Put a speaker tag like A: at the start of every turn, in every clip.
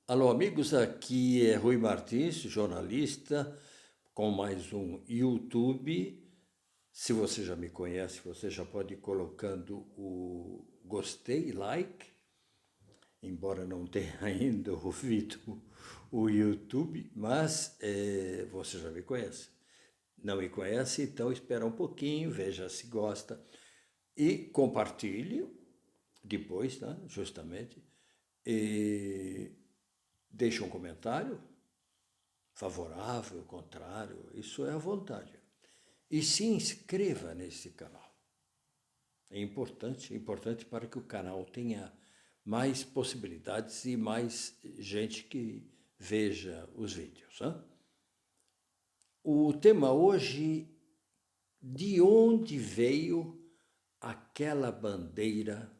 A: Alô, amigos, aqui é Rui Martins, jornalista, com mais um YouTube. Se você já me conhece, você já pode ir colocando o gostei, like, embora não tenha ainda ouvido o YouTube, mas você já me conhece. Não me conhece, então espera um pouquinho, veja se gosta e compartilhe depois, né, justamente, e deixe um comentário favorável, contrário, isso é à vontade. E se inscreva nesse canal. É importante para que o canal tenha mais possibilidades e mais gente que veja os vídeos. Né? O tema hoje, de onde veio aquela bandeira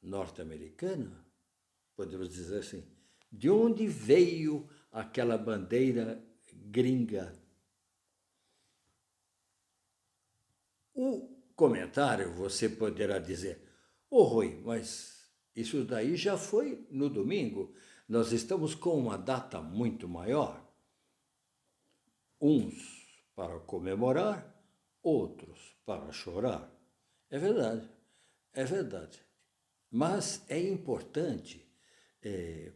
A: norte-americana? Podemos dizer assim, de onde veio aquela bandeira gringa? O comentário você poderá dizer, ô Rui, mas isso daí já foi no domingo. Nós estamos com uma data muito maior. Uns para comemorar, outros para chorar. É verdade, é verdade. Mas é importante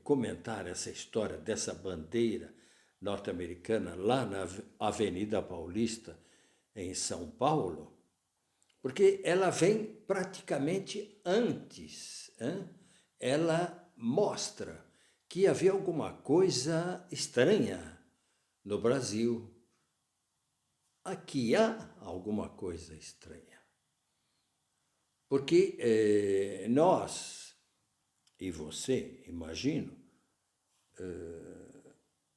A: comentar essa história dessa bandeira norte-americana lá na Avenida Paulista, em São Paulo, porque ela vem praticamente antes. Hein? Ela mostra que havia alguma coisa estranha no Brasil. Aqui há alguma coisa estranha. Porque nós, e você, imagino,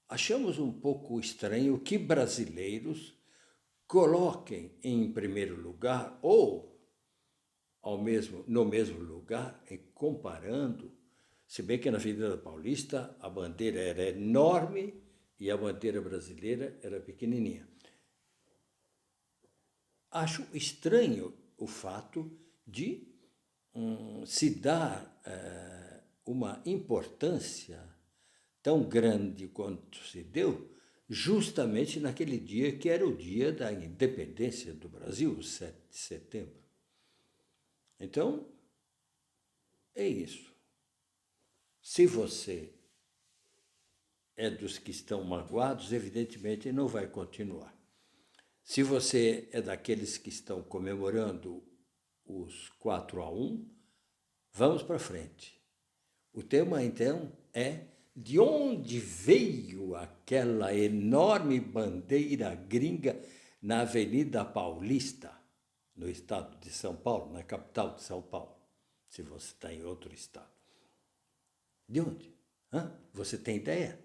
A: achamos um pouco estranho que brasileiros coloquem em primeiro lugar ou no mesmo lugar, e comparando, se bem que na Avenida Paulista a bandeira era enorme e a bandeira brasileira era pequenininha. Acho estranho o fato de se dar uma importância tão grande quanto se deu, justamente naquele dia que era o dia da independência do Brasil, o 7 de setembro. Então, é isso. Se você é dos que estão magoados, evidentemente não vai continuar. Se você é daqueles que estão comemorando os 4-1, vamos para frente. O tema, então, é de onde veio aquela enorme bandeira gringa na Avenida Paulista, no estado de São Paulo, na capital de São Paulo, se você está em outro estado. De onde? Hã? Você tem ideia?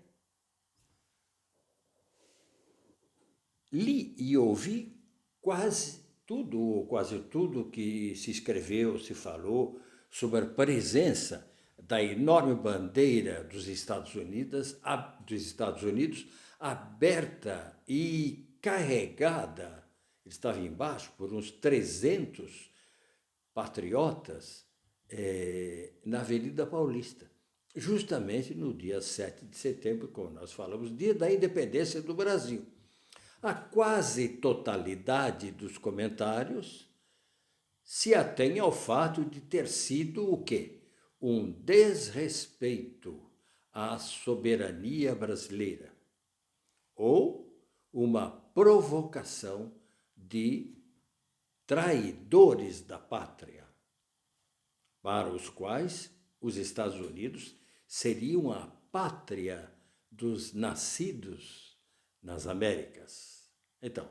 A: Li e ouvi quase tudo que se escreveu, se falou sobre a presença da enorme bandeira dos Estados Unidos aberta e carregada, estava embaixo por uns 300 patriotas na Avenida Paulista, justamente no dia 7 de setembro, como nós falamos, dia da independência do Brasil. A quase totalidade dos comentários se atém ao fato de ter sido o quê? Um desrespeito à soberania brasileira ou uma provocação de traidores da pátria, para os quais os Estados Unidos seriam a pátria dos nascidos nas Américas. Então,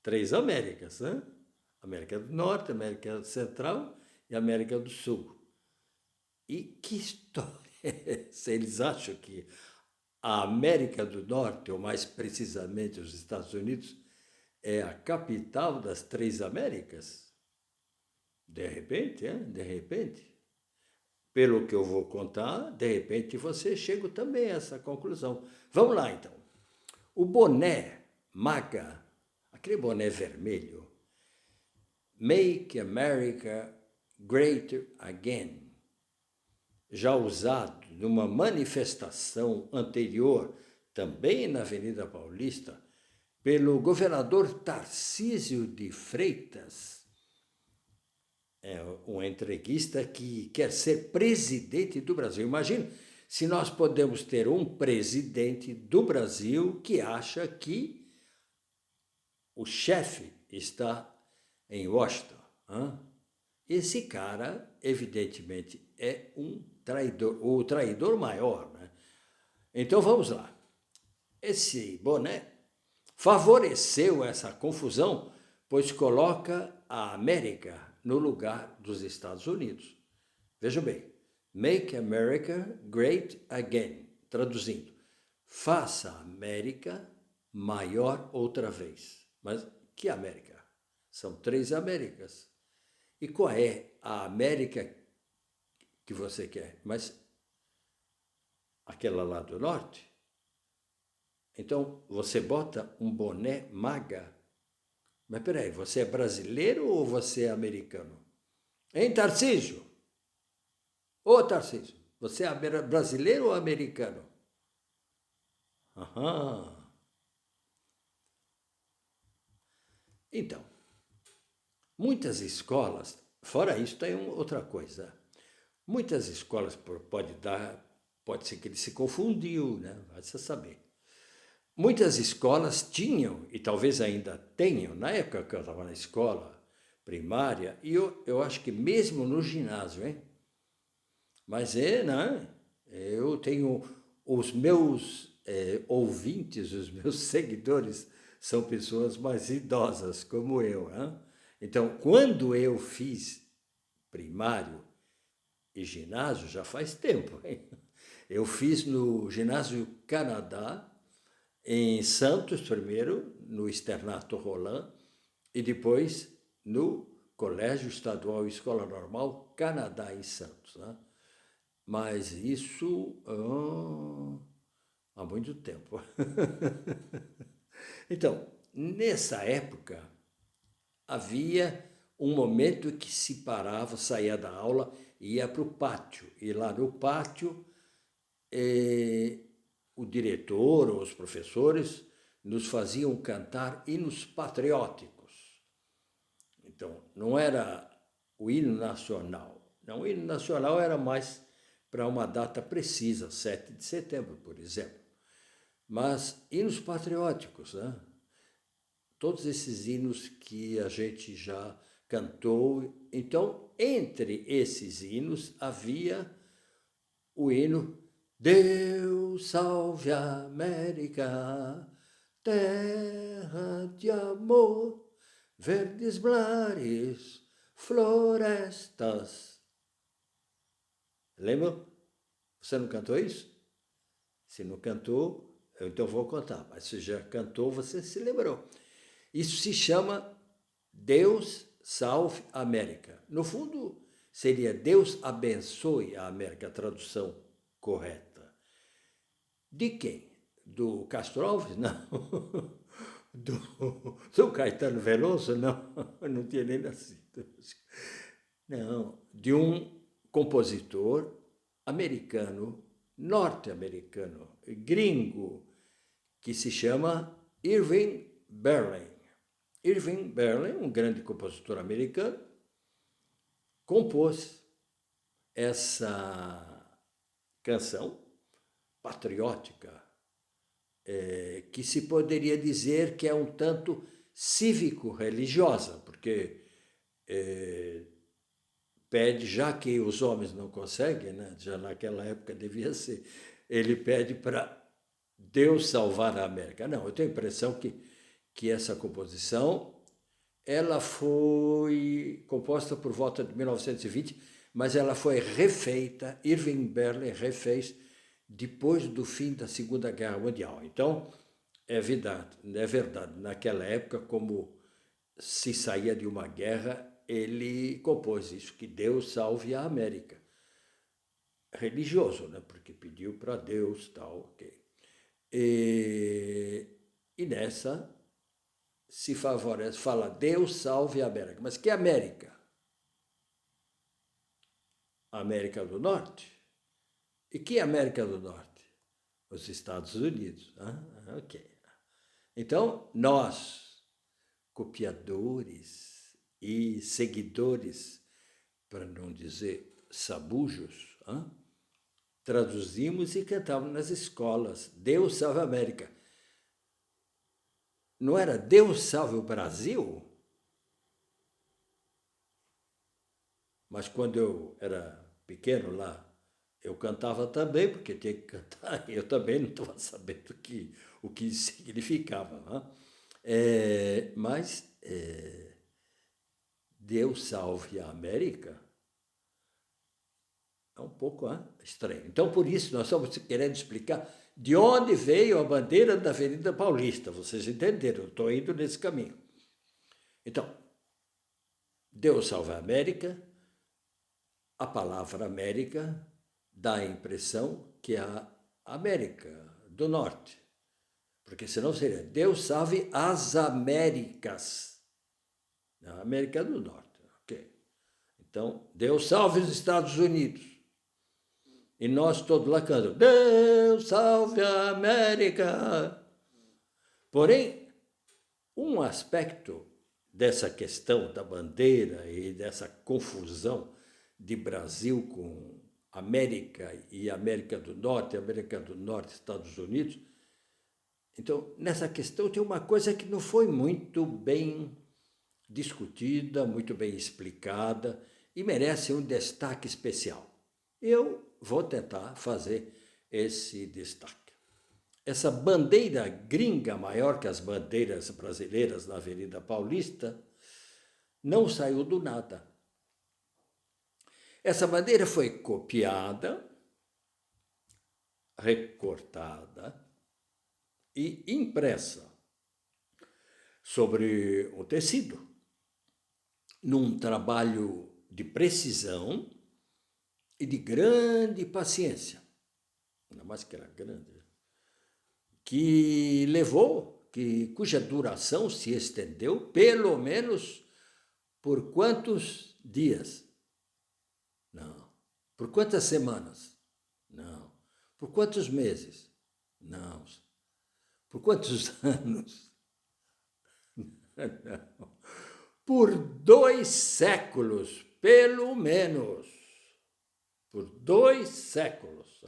A: 3 Américas, né? América do Norte, América Central e América do Sul. E que história é essa? Eles acham que a América do Norte, ou mais precisamente os Estados Unidos, é a capital das 3 Américas? De repente, de repente. Pelo que eu vou contar, de repente você chega também a essa conclusão. Vamos lá, então. O boné MAGA, aquele boné vermelho, Make America Great Again, já usado numa manifestação anterior, também na Avenida Paulista, pelo governador Tarcísio de Freitas, um entreguista que quer ser presidente do Brasil. Imagina se nós podemos ter um presidente do Brasil que acha que o chefe está em Washington. Hein? Esse cara, evidentemente, é um traidor, o traidor maior. Né? Então vamos lá. Esse boné favoreceu essa confusão, pois coloca a América no lugar dos Estados Unidos. Vejam bem, Make America Great Again, traduzindo, faça a América maior outra vez. Mas que América? São 3 Américas. E qual é a América que você quer? Mas aquela lá do norte? Então, você bota um boné MAGA. Mas peraí, você é brasileiro ou você é americano? Hein, Tarcísio? Ô, Tarcísio, você é brasileiro ou americano? Aham. Então, muitas escolas, fora isso, tem outra coisa. Muitas escolas pode ser que ele se confundiu, né? Vai se saber. Muitas escolas tinham, e talvez ainda tenham, na época que eu estava na escola primária, e eu acho que mesmo no ginásio, hein? Mas né? Eu tenho os meus ouvintes, os meus seguidores, são pessoas mais idosas, como eu. Hein? Então, quando eu fiz primário e ginásio, já faz tempo, hein? Eu fiz no Ginásio Canadá, em Santos primeiro, no Externato Roland, e depois no Colégio Estadual Escola Normal Canadá, em Santos. Né? Mas isso há muito tempo. Então, nessa época, havia um momento que se parava, saía da aula e ia para o pátio. E lá no pátio, o diretor ou os professores nos faziam cantar hinos patrióticos. Então, não era o hino nacional. Não, o hino nacional era mais para uma data precisa, 7 de setembro, por exemplo. Mas hinos patrióticos, né? Todos esses hinos que a gente já cantou. Então, entre esses hinos havia o hino Deus salve a América, terra de amor, verdes mares, florestas. Lembra? Você não cantou isso? Se não cantou, eu então vou contar. Mas se já cantou, você se lembrou. Isso se chama Deus salve a América. No fundo, seria Deus abençoe a América, a tradução correta. De quem? Do Castro Alves? Não. Do Caetano Veloso? Não, não tinha nem nascido. Não, de um compositor americano, norte-americano, gringo, que se chama Irving Berlin. Irving Berlin, um grande compositor americano, compôs essa canção patriótica, que se poderia dizer que é um tanto cívico-religiosa, porque pede, já que os homens não conseguem, né, já naquela época devia ser, ele pede para Deus salvar a América. Não, eu tenho a impressão que essa composição ela foi composta por volta de 1920, mas ela foi refeita, Irving Berlin refez depois do fim da Segunda Guerra Mundial. Então, é verdade, naquela época, como se saía de uma guerra, ele compôs isso, que Deus salve a América. Religioso, né? Porque pediu para Deus, tal, ok. E nessa se favorece, fala Deus salve a América. Mas que América? A América do Norte? E que América do Norte? Os Estados Unidos. Ok. Então, nós, copiadores e seguidores, para não dizer sabujos, traduzimos e cantávamos nas escolas. Deus salve a América. Não era Deus salve o Brasil? Mas quando eu era pequeno lá, eu cantava também, porque tinha que cantar. Eu também não estava sabendo o que significava. Mas Deus salve a América é um pouco estranho. Então, por isso, nós estamos querendo explicar de onde veio a bandeira da Avenida Paulista. Vocês entenderam? Eu estou indo nesse caminho. Então, Deus salve a América. A palavra América dá a impressão que é a América do Norte. Porque senão seria Deus salve as Américas. A América do Norte. Ok. Então, Deus salve os Estados Unidos. E nós todos lá cantamos, Deus salve a América. Porém, um aspecto dessa questão da bandeira e dessa confusão de Brasil com América e América do Norte, Estados Unidos. Então, nessa questão tem uma coisa que não foi muito bem discutida, muito bem explicada e merece um destaque especial. Eu vou tentar fazer esse destaque. Essa bandeira gringa, maior que as bandeiras brasileiras na Avenida Paulista, não saiu do nada. Essa bandeira foi copiada, recortada e impressa sobre o tecido, num trabalho de precisão e de grande paciência, ainda mais que era grande, cuja duração se estendeu pelo menos por quantos dias? Não. Por quantas semanas? Não. Por quantos meses? Não. Por quantos anos? Não. Por 2 séculos, pelo menos. Por 2 séculos.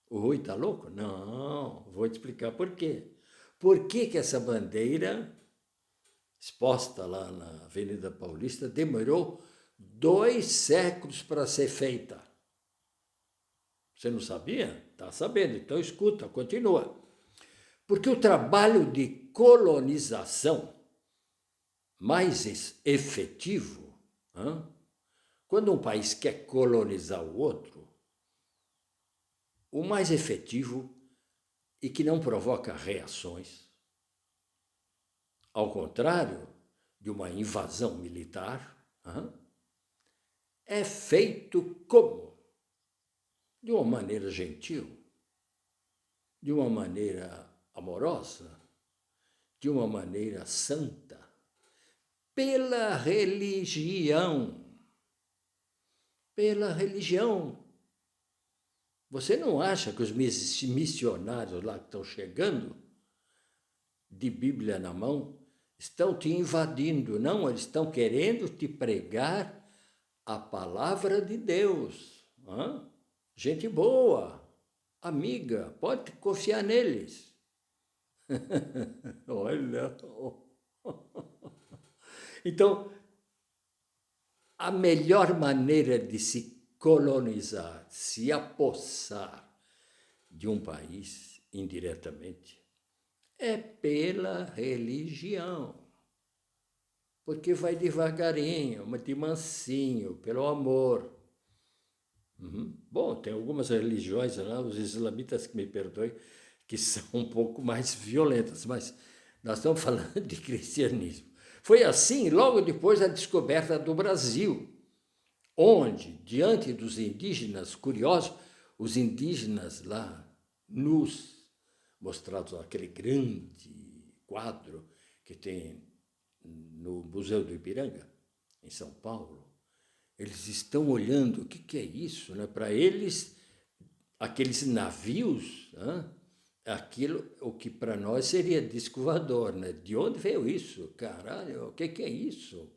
A: O Rui está louco? Não, vou te explicar por quê. Por que essa bandeira, exposta lá na Avenida Paulista, demorou 2 séculos para ser feita? Você não sabia? Está sabendo, então escuta, continua. Porque o trabalho de colonização mais efetivo, quando um país quer colonizar o outro, o mais efetivo e que não provoca reações, ao contrário de uma invasão militar, é feito como? De uma maneira gentil, de uma maneira amorosa, de uma maneira santa, pela religião. Pela religião. Você não acha que os missionários lá que estão chegando, de Bíblia na mão, estão te invadindo? Não, eles estão querendo te pregar a palavra de Deus. Gente boa, amiga, pode confiar neles. Olha. Então, a melhor maneira de se colonizar, se apossar de um país indiretamente, é pela religião. Porque vai devagarinho, de mansinho, pelo amor. Bom, tem algumas religiões lá, os islamitas que me perdoem, que são um pouco mais violentas, mas nós estamos falando de cristianismo. Foi assim logo depois da descoberta do Brasil, onde, diante dos indígenas curiosos, os indígenas lá, nus, mostrados naquele grande quadro que tem no Museu do Ipiranga, em São Paulo, Eles estão olhando, o que é isso? Né? Para eles, aqueles navios, né? Aquilo, o que para nós seria disco voador, né? De onde veio isso? Caralho, o que é isso?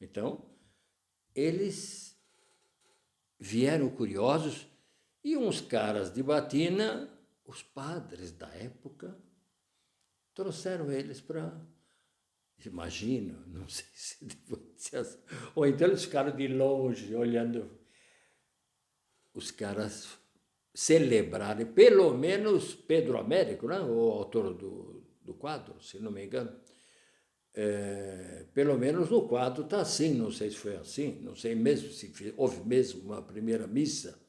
A: Então, eles vieram curiosos e uns caras de batina, os padres da época, trouxeram eles para... Imagino, não sei se depois... Ou então eles ficaram de longe, olhando os caras celebrarem, pelo menos Pedro Américo, né? O autor do quadro, se não me engano. Pelo menos no quadro está assim, não sei se foi assim, não sei mesmo se houve mesmo uma primeira missa,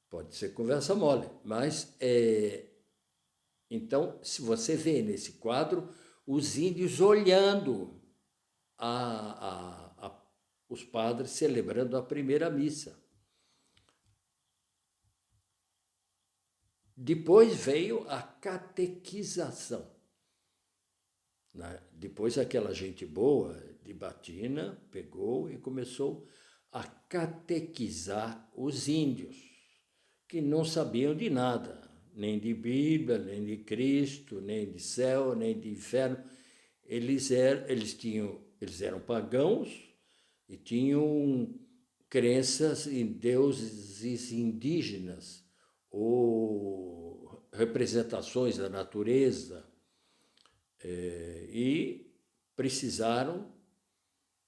A: pode ser conversa mole, mas então, se você vê nesse quadro os índios olhando os padres celebrando a primeira missa. Depois veio a catequização. Depois aquela gente boa de batina pegou e começou a catequizar os índios, que não sabiam de nada, nem de Bíblia, nem de Cristo, nem de céu, nem de inferno. Eles eram pagãos e tinham crenças em deuses indígenas ou representações da natureza, e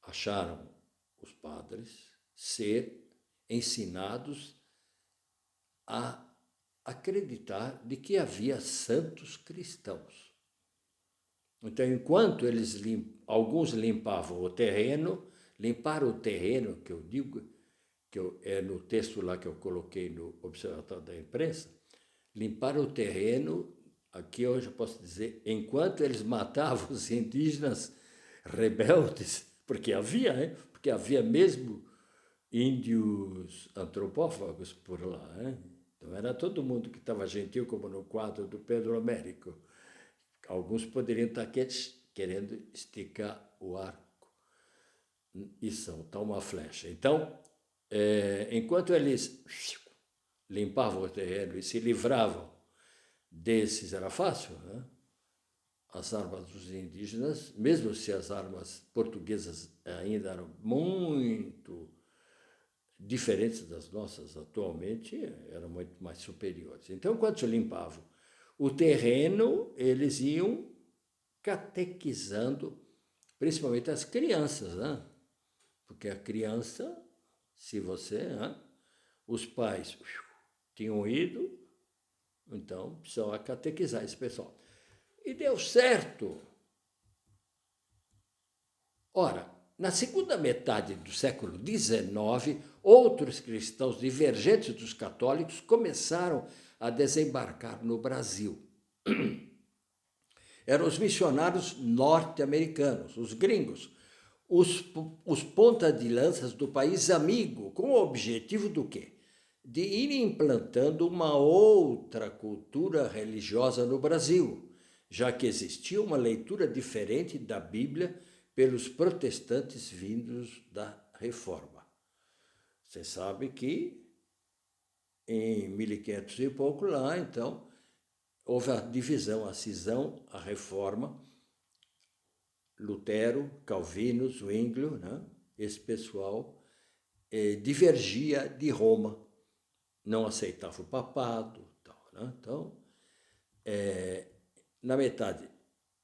A: acharam os padres, ser ensinados a acreditar de que havia santos cristãos. Então, enquanto alguns limpavam o terreno, limpar o terreno, que eu digo, é no texto lá que eu coloquei no Observatório da Imprensa, limpar o terreno, aqui hoje eu posso dizer, enquanto eles matavam os indígenas rebeldes, porque havia mesmo índios antropófagos por lá, né? Então era todo mundo que estava gentil, como no quadro do Pedro Américo. Alguns poderiam estar querendo esticar o arco e soltar uma flecha. Então, enquanto eles limpavam o terreno e se livravam desses, era fácil, né? As armas dos indígenas, mesmo se as armas portuguesas ainda eram muito diferentes das nossas atualmente, eram muito mais superiores. Então, quando se limpavam o terreno, eles iam catequizando, principalmente as crianças, né? Porque a criança, se você, né? Os pais tinham ido, então precisava catequizar esse pessoal. E deu certo. Ora, na segunda metade do século XIX, outros cristãos divergentes dos católicos começaram a desembarcar no Brasil. Eram os missionários norte-americanos, os gringos, os ponta-de-lanças do país amigo, com o objetivo do quê? De ir implantando uma outra cultura religiosa no Brasil, já que existia uma leitura diferente da Bíblia pelos protestantes vindos da Reforma. Você sabe que em 1500 e pouco lá, então, houve a divisão, a cisão, a Reforma, Lutero, Calvino, Zwinglio, né? Esse pessoal divergia de Roma, não aceitava o papado, tal, né? Então,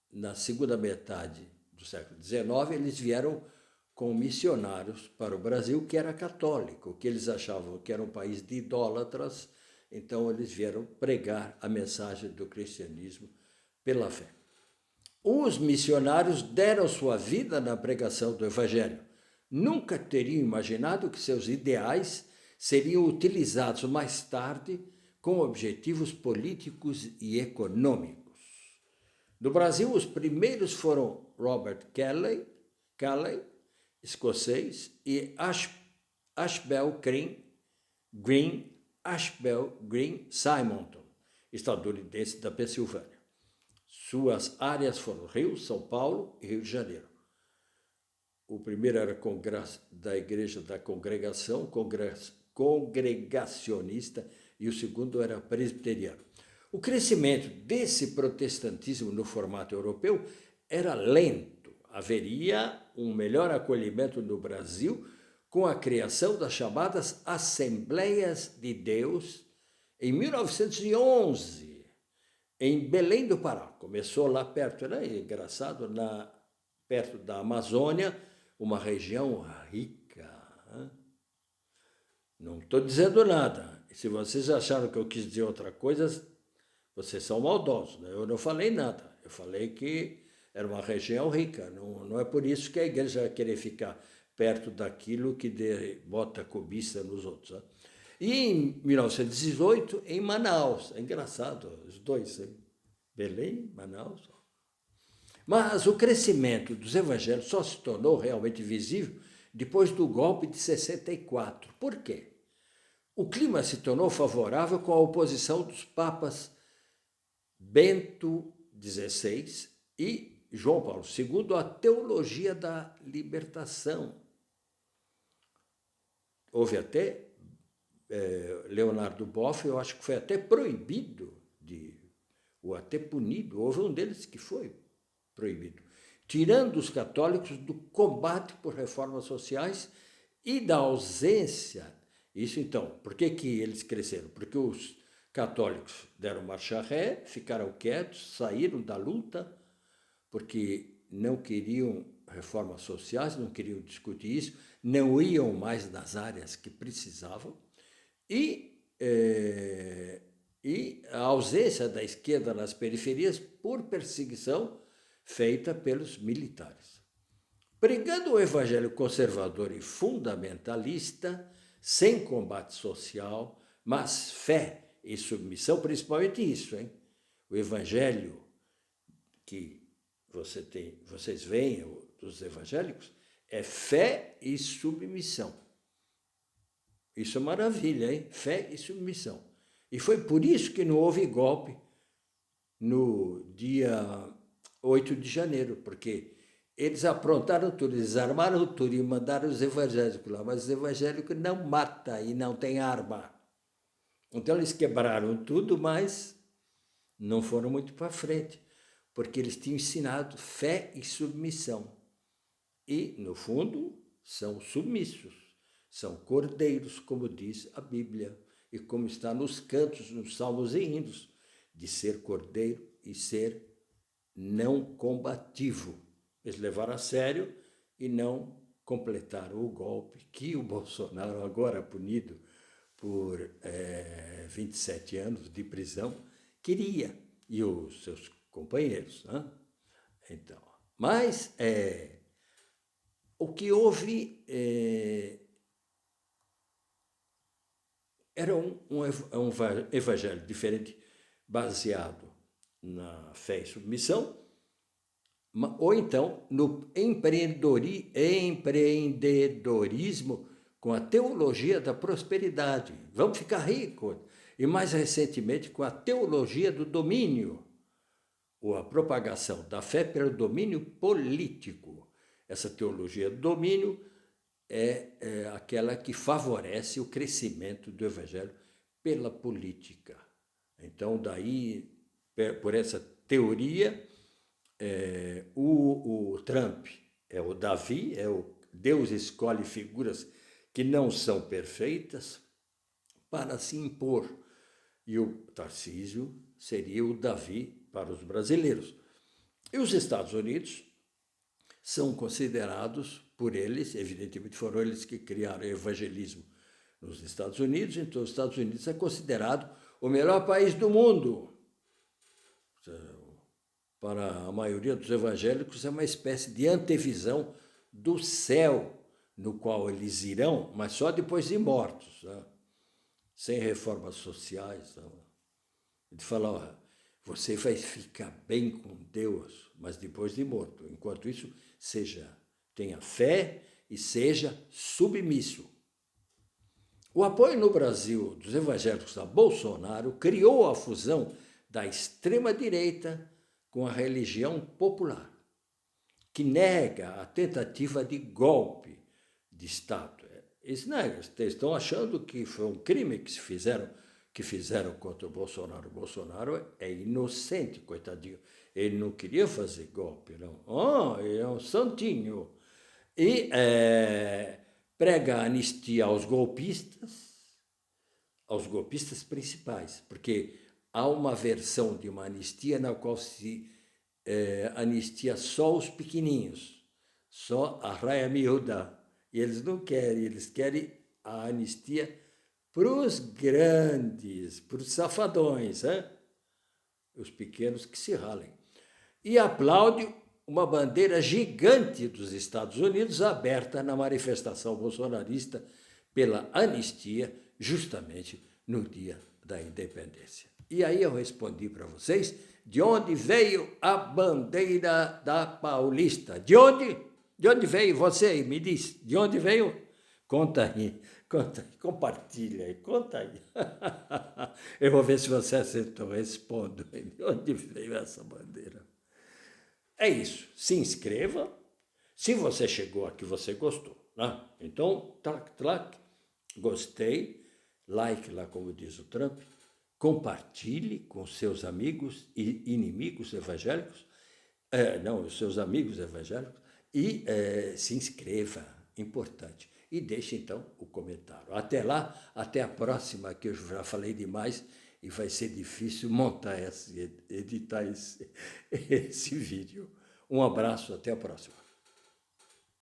A: na segunda metade do século XIX, eles vieram com missionários para o Brasil, que era católico, que eles achavam que era um país de idólatras, então eles vieram pregar a mensagem do cristianismo pela fé. Os missionários deram sua vida na pregação do Evangelho. Nunca teriam imaginado que seus ideais seriam utilizados mais tarde com objetivos políticos e econômicos. No Brasil, os primeiros foram Robert Calley, escocês, e Ashbel Green Simonton, estadunidense da Pensilvânia. Suas áreas foram Rio, São Paulo e Rio de Janeiro. o primeiro era da Igreja da Congregação, congregacionista, e o segundo era presbiteriano. O crescimento desse protestantismo no formato europeu era lento. Haveria um melhor acolhimento no Brasil com a criação das chamadas Assembleias de Deus em 1911, em Belém do Pará. Começou lá perto, né? Engraçado, perto da Amazônia, uma região rica. Né? Não estou dizendo nada. Se vocês acharam que eu quis dizer outra coisa, vocês são maldosos. Né? Eu não falei nada. Eu falei que era uma região rica. Não é por isso que a igreja vai querer ficar perto daquilo que bota cobiça nos outros. Né? E em 1918, em Manaus. É engraçado, os dois. Hein? Belém, Manaus. Mas o crescimento dos evangelhos só se tornou realmente visível depois do golpe de 64. Por quê? O clima se tornou favorável com a oposição dos papas Bento XVI e João Paulo II à teologia da libertação. Houve até Leonardo Boff, eu acho que foi até proibido, ou até punido, houve um deles que foi proibido, tirando os católicos do combate por reformas sociais e da ausência. Isso então, por que eles cresceram? Porque os católicos deram marcha ré, ficaram quietos, saíram da luta, porque não queriam reformas sociais, não queriam discutir isso, não iam mais nas áreas que precisavam, e a ausência da esquerda nas periferias por perseguição feita pelos militares. Pregando o evangelho conservador e fundamentalista, sem combate social, mas fé e submissão, principalmente isso, hein? O evangelho que vocês veem dos evangélicos é fé e submissão. Isso é maravilha, hein? Fé e submissão. E foi por isso que não houve golpe no dia 8 de janeiro, porque eles aprontaram tudo, eles armaram tudo e mandaram os evangélicos lá, mas os evangélicos não matam e não têm arma. Então eles quebraram tudo, mas não foram muito para frente, porque eles tinham ensinado fé e submissão. E, no fundo, são submissos, são cordeiros, como diz a Bíblia, e como está nos cantos, nos salmos e hinos, de ser cordeiro e ser não combativo. Eles levaram a sério e não completaram o golpe que o Bolsonaro, agora punido por 27 anos de prisão, queria, e os seus companheiros. Né? Então, mas o que houve era um evangelho diferente, baseado na fé e submissão, ou então no empreendedorismo com a teologia da prosperidade. Vamos ficar ricos. E mais recentemente com a teologia do domínio, ou a propagação da fé pelo domínio político. Essa teologia do domínio é aquela que favorece o crescimento do evangelho pela política. Então, daí, por essa teoria, o Trump é o Davi, Deus escolhe figuras que não são perfeitas para se impor. E o Tarcísio seria o Davi para os brasileiros. E os Estados Unidos são considerados por eles, evidentemente foram eles que criaram o evangelismo nos Estados Unidos, então os Estados Unidos é considerado o melhor país do mundo. Para a maioria dos evangélicos é uma espécie de antevisão do céu, no qual eles irão, mas só depois de mortos, né? Sem reformas sociais. Né? Ele fala, você vai ficar bem com Deus, mas depois de morto. Enquanto isso, tenha fé e seja submisso. O apoio no Brasil dos evangélicos a Bolsonaro criou a fusão da extrema-direita com a religião popular. que nega a tentativa de golpe de Estado. Eles negam, eles estão achando que foi um crime que fizeram contra o Bolsonaro. O Bolsonaro é inocente, coitadinho. Ele não queria fazer golpe, não. Ele é um santinho. E prega anistia aos golpistas principais, porque há uma versão de uma anistia na qual se anistia só os pequeninhos, só a raia miúda. E eles não querem, eles querem a anistia para os grandes, para os safadões, os pequenos que se ralem. E aplaude uma bandeira gigante dos Estados Unidos aberta na manifestação bolsonarista pela anistia, justamente no dia da independência. E aí eu respondi para vocês de onde veio a bandeira da Paulista. De onde? De onde veio? Você me diz, de onde veio? Conta aí, compartilha aí, conta aí. Eu vou ver se você acertou, respondo. De onde veio essa bandeira? É isso, se inscreva. Se você chegou aqui, você gostou, né? Então, trac, gostei, like lá, como diz o Trump, compartilhe com seus amigos e inimigos evangélicos, os seus amigos evangélicos, e se inscreva, importante. E deixe, então, o comentário. Até lá, até a próxima, que eu já falei demais e vai ser difícil editar esse vídeo. Um abraço, até a próxima.